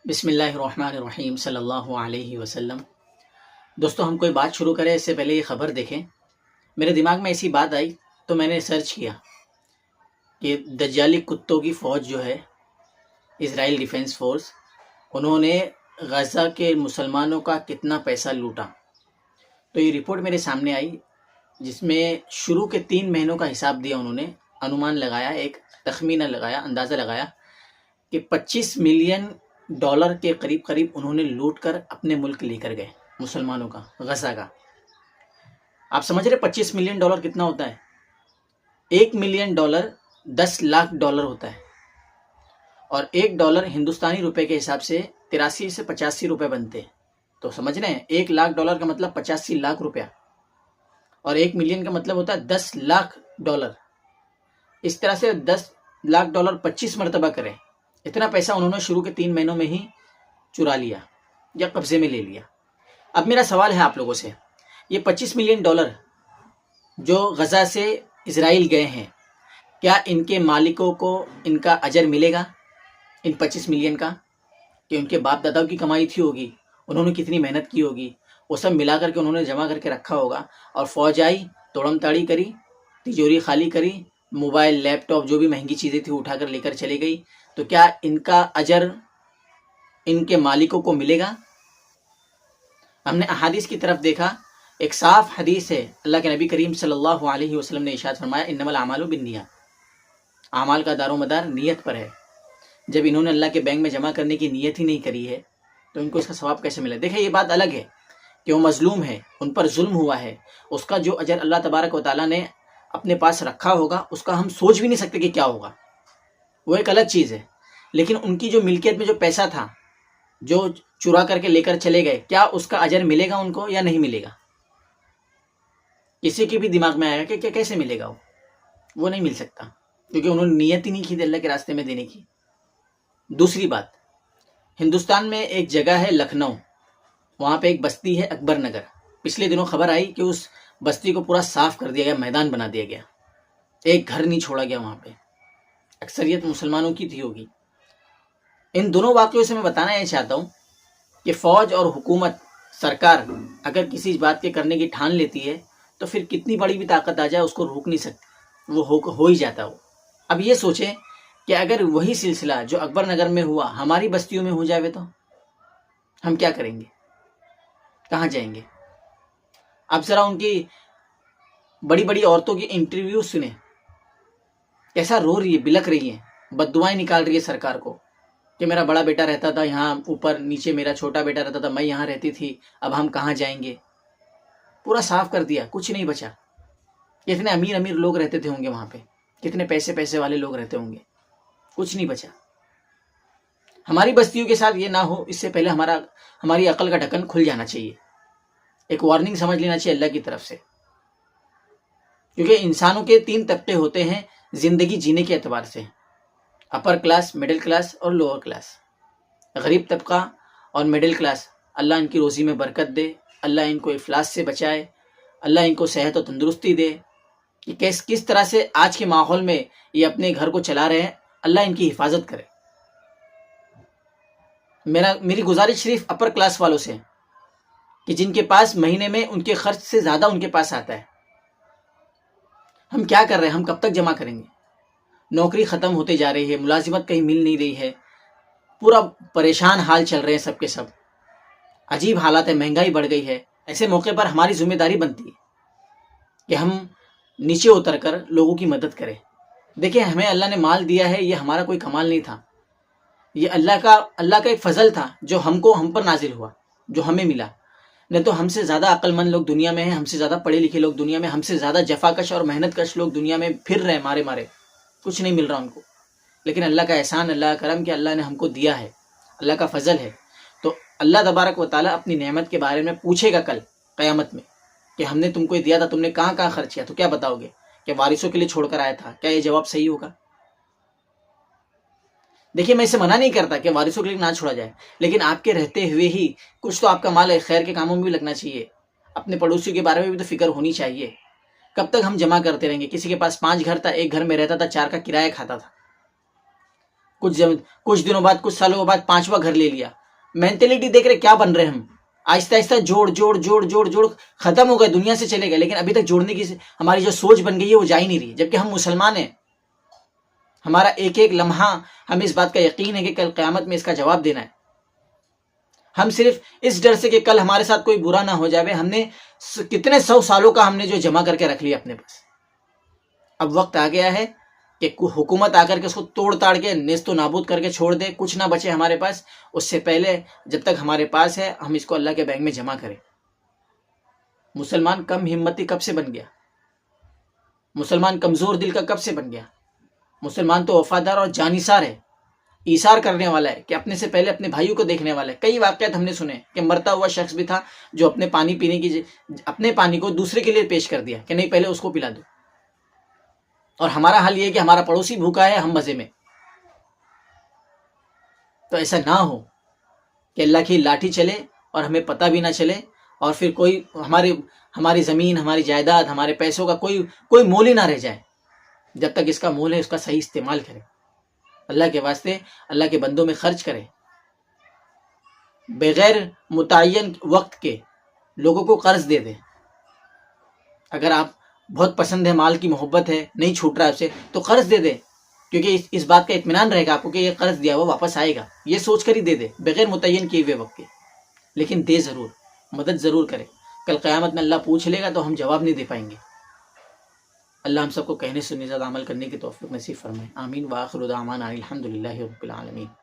بسم اللہ الرحمن الرحیم صلی اللہ علیہ وسلم۔ دوستو، ہم کوئی بات شروع کریں اس سے پہلے یہ خبر دیکھیں۔ میرے دماغ میں ایسی بات آئی تو میں نے سرچ کیا کہ دجالی کتوں کی فوج جو ہے، اسرائیل ڈیفنس فورس، انہوں نے غزہ کے مسلمانوں کا کتنا پیسہ لوٹا۔ تو یہ رپورٹ میرے سامنے آئی جس میں شروع کے 3 مہینوں کا حساب دیا انہوں نے، انومان لگایا، ایک تخمینہ لگایا، اندازہ لگایا کہ $25 ملین کے قریب انہوں نے لوٹ کر اپنے ملک لے کر گئے مسلمانوں کا، غزہ کا۔ آپ سمجھ رہے $25 ملین کتنا ہوتا ہے؟ $1 ملین $10 لاکھ ہوتا ہے، اور $1 ہندوستانی روپے کے حساب سے 83 سے 85 روپے بنتے ہیں۔ تو سمجھ رہے ہیں $1 لاکھ کا مطلب 85 لاکھ روپیہ، اور 1 ملین کا مطلب ہوتا ہے $10 لاکھ۔ اس طرح سے $10 لاکھ 25 مرتبہ کریں، اتنا پیسہ انہوں نے شروع کے 3 مہینوں میں ہی چرا لیا یا قبضے میں لے لیا۔ اب میرا سوال ہے آپ لوگوں سے، یہ $25 ملین جو غزہ سے اسرائیل گئے ہیں، کیا ان کے مالکوں کو ان کا اجر ملے گا ان 25 ملین کا؟ کہ ان کے باپ دادا کی کمائی تھی ہوگی، انہوں نے کتنی محنت کی ہوگی، وہ سب ملا کر کے انہوں نے جمع کر کے رکھا ہوگا، اور فوج آئی، توڑم تاڑی کری، تجوری خالی کری، موبائل، لیپ ٹاپ، جو بھی مہنگی چیزیں تھی اٹھا کر لے کر چلی گئی، تو کیا ان کا اجر ان کے مالکوں کو ملے گا؟ ہم نے احادیث کی طرف دیکھا، ایک صاف حدیث ہے، اللہ کے نبی کریم صلی اللہ علیہ وسلم نے ارشاد فرمایا، انما الاعمال بالنیات، اعمال کا دار و مدار نیت پر ہے۔ جب انہوں نے اللہ کے بینک میں جمع کرنے کی نیت ہی نہیں کری ہے تو ان کو اس کا ثواب کیسے ملے؟ دیکھیں، یہ بات الگ ہے کہ وہ مظلوم ہے، ان پر ظلم ہوا ہے، اس کا جو اجر اللہ تبارک و تعالیٰ نے اپنے پاس رکھا ہوگا اس کا ہم سوچ بھی نہیں سکتے کہ کیا ہوگا، وہ ایک الگ چیز ہے۔ لیکن ان کی جو ملکیت میں جو پیسہ تھا، جو چرا کر کے لے کر چلے گئے، کیا اس کا اجر ملے گا ان کو یا نہیں ملے گا؟ کسی کے بھی دماغ میں آئے گا کہ کیسے ملے گا؟ وہ نہیں مل سکتا، کیونکہ انہوں نے نیت ہی نہیں کی تھی اللہ کے راستے میں دینے کی۔ دوسری بات، ہندوستان میں ایک جگہ ہے لکھنؤ، وہاں پہ ایک بستی ہے اکبر نگر۔ پچھلے دنوں خبر آئی کہ اس بستی کو پورا صاف کر دیا گیا، میدان بنا دیا گیا، ایک گھر نہیں چھوڑا گیا وہاں پہ، اکثریت مسلمانوں کی تھی ہوگی۔ ان دونوں واقعوں سے میں بتانا یہ چاہتا ہوں کہ فوج اور حکومت، سرکار اگر کسی بات کے کرنے کی ٹھان لیتی ہے تو پھر کتنی بڑی بھی طاقت آ جائے اس کو روک نہیں سکتی، وہ ہو ہی جاتا وہ۔ اب یہ سوچیں کہ اگر وہی سلسلہ جو اکبر نگر میں ہوا ہماری بستیوں میں ہو جائے تو ہم کیا کریں گے؟ کہاں جائیں گے؟ اب ذرا ان کی بڑی بڑی عورتوں کی انٹرویو سنیں، کیسا رو رہی ہے، بلک رہی ہیں، بد دعائیں نکال رہی ہے سرکار کو کہ میرا بڑا بیٹا رہتا تھا یہاں اوپر، نیچے میرا چھوٹا بیٹا رہتا تھا، میں یہاں رہتی تھی، اب ہم کہاں جائیں گے؟ پورا صاف کر دیا، کچھ نہیں بچا۔ کتنے امیر لوگ رہتے تھے ہوں گے وہاں پہ، کتنے پیسے والے لوگ رہتے ہوں گے، کچھ نہیں بچا۔ ہماری بستیوں کے ساتھ یہ نہ ہو، اس سے پہلے ہماری عقل کا ڈھکن کھل جانا چاہیے، ایک وارننگ سمجھ لینا چاہیے اللہ کی طرف سے، کیونکہ انسانوں کے 3 طبقے ہوتے ہیں زندگی جینے کے اعتبار سے، اپر کلاس، مڈل کلاس اور لوور کلاس۔ غریب طبقہ اور مڈل کلاس، اللہ ان کی روزی میں برکت دے، اللہ ان کو افلاس سے بچائے، اللہ ان کو صحت و تندرستی دے، کہ کس طرح سے آج کے ماحول میں یہ اپنے گھر کو چلا رہے ہیں، اللہ ان کی حفاظت کرے۔ میری گزارش صرف اپر کلاس والوں سے کہ جن کے پاس مہینے میں ان کے خرچ سے زیادہ ان کے پاس آتا ہے، ہم کیا کر رہے ہیں؟ ہم کب تک جمع کریں گے؟ نوکری ختم ہوتے جا رہی ہے، ملازمت کہیں مل نہیں رہی ہے، پورا پریشان حال چل رہے ہیں سب کے سب، عجیب حالات ہے، مہنگائی بڑھ گئی ہے۔ ایسے موقع پر ہماری ذمہ داری بنتی ہے کہ ہم نیچے اتر کر لوگوں کی مدد کریں۔ دیکھیں، ہمیں اللہ نے مال دیا ہے، یہ ہمارا کوئی کمال نہیں تھا، یہ اللہ کا ایک فضل تھا جو ہم پر نازل ہوا، جو ہمیں ملا۔ نہیں تو ہم سے زیادہ عقل مند لوگ دنیا میں ہیں، ہم سے زیادہ پڑھے لکھے لوگ دنیا میں، ہم سے زیادہ جفا کش اور محنت کش لوگ دنیا میں پھر رہے مارے، کچھ نہیں مل رہا ان کو۔ لیکن اللہ کا احسان، اللہ کا کرم کہ اللہ نے ہم کو دیا ہے، اللہ کا فضل ہے۔ تو اللہ تبارک و تعالیٰ اپنی نعمت کے بارے میں پوچھے گا کل قیامت میں کہ ہم نے تم کو دیا تھا، تم نے کہاں خرچ کیا، تو کیا بتاؤ گے؟ کہ وارثوں کے لیے چھوڑ کر آیا تھا؟ کیا یہ جواب صحیح ہوگا؟ دیکھیے، میں اسے منع نہیں کرتا کہ وارثوں کے لیے نہ چھوڑا جائے، لیکن آپ کے رہتے ہوئے ہی کچھ تو آپ کا مال خیر کے کاموں میں بھی لگنا چاہیے، اپنے پڑوسیوں کے بارے میں بھی تو فکر ہونی چاہیے۔ کب تک ہم جمع کرتے رہیں گے؟ کسی کے پاس 5 گھر تھا، ایک گھر میں رہتا تھا، 4 کا کرایہ کھاتا تھا، کچھ دنوں بعد، کچھ سالوں بعد 5واں گھر لے لیا. مینٹلٹی دیکھ رہے کیا بن رہے ہم. آہستہ آہستہ جوڑ ختم ہو گئے، دنیا سے چلے گئے، لیکن ابھی تک جوڑنے کی ہماری جو سوچ بن گئی ہے وہ جا ہی نہیں رہی. جبکہ ہم مسلمان ہیں. ہمارا ایک ایک لمحہ ہمیں اس بات کا یقین ہے کہ کل قیامت میں اس کا جواب دینا ہے. ہم صرف اس ڈر سے کہ کل ہمارے ساتھ کوئی برا نہ ہو جائے، ہم نے کتنے 100 سالوں کا ہم نے جو جمع کر کے رکھ لیا اپنے پاس. اب وقت آ گیا ہے کہ حکومت آ کر کے اس کو توڑ تاڑ کے نیست و نابود کر کے چھوڑ دے، کچھ نہ بچے ہمارے پاس. اس سے پہلے جب تک ہمارے پاس ہے ہم اس کو اللہ کے بینک میں جمع کریں. مسلمان کم ہمتی کب سے بن گیا؟ مسلمان کمزور دل کا کب سے بن گیا؟ مسلمان تو وفادار اور جانثار ہے، ایثار کرنے والا ہے کہ اپنے سے پہلے اپنے بھائیوں کو دیکھنے والا ہے. کئی واقعات ہم نے سنے کہ مرتا ہوا شخص بھی تھا جو اپنے پانی پینے کی اپنے پانی کو دوسرے کے لیے پیش کر دیا کہ نہیں پہلے اس کو پلا دو. اور ہمارا حال یہ ہے کہ ہمارا پڑوسی بھوکا ہے، ہم مزے میں. تو ایسا نہ ہو کہ اللہ کی لاٹھی چلے اور ہمیں پتہ بھی نہ چلے، اور پھر کوئی ہماری زمین، ہماری جائیداد، ہمارے پیسوں کا کوئی مول ہی نہ رہ جائے. جب تک اس کا مول ہے اس کا صحیح استعمال کرے. اللہ کے واسطے اللہ کے بندوں میں خرچ کرے. بغیر متعین وقت کے لوگوں کو قرض دے دے. اگر آپ بہت پسند ہے، مال کی محبت ہے، نہیں چھوٹ رہا آپ سے، تو قرض دے دے. کیونکہ اس بات کا اطمینان رہے گا آپ کو کہ یہ قرض دیا وہ واپس آئے گا. یہ سوچ کر ہی دے دے بغیر متعین کیے ہوئے وقت کے. لیکن دے ضرور، مدد ضرور کرے. کل قیامت میں اللہ پوچھ لے گا تو ہم جواب نہیں دے پائیں گے. اللہ ہم سب کو کہنے سننے زیادہ عمل کرنے کی توفیق نصیب فرمائے. آمین. وآخر دعوانا الحمدللہ رب العالمین.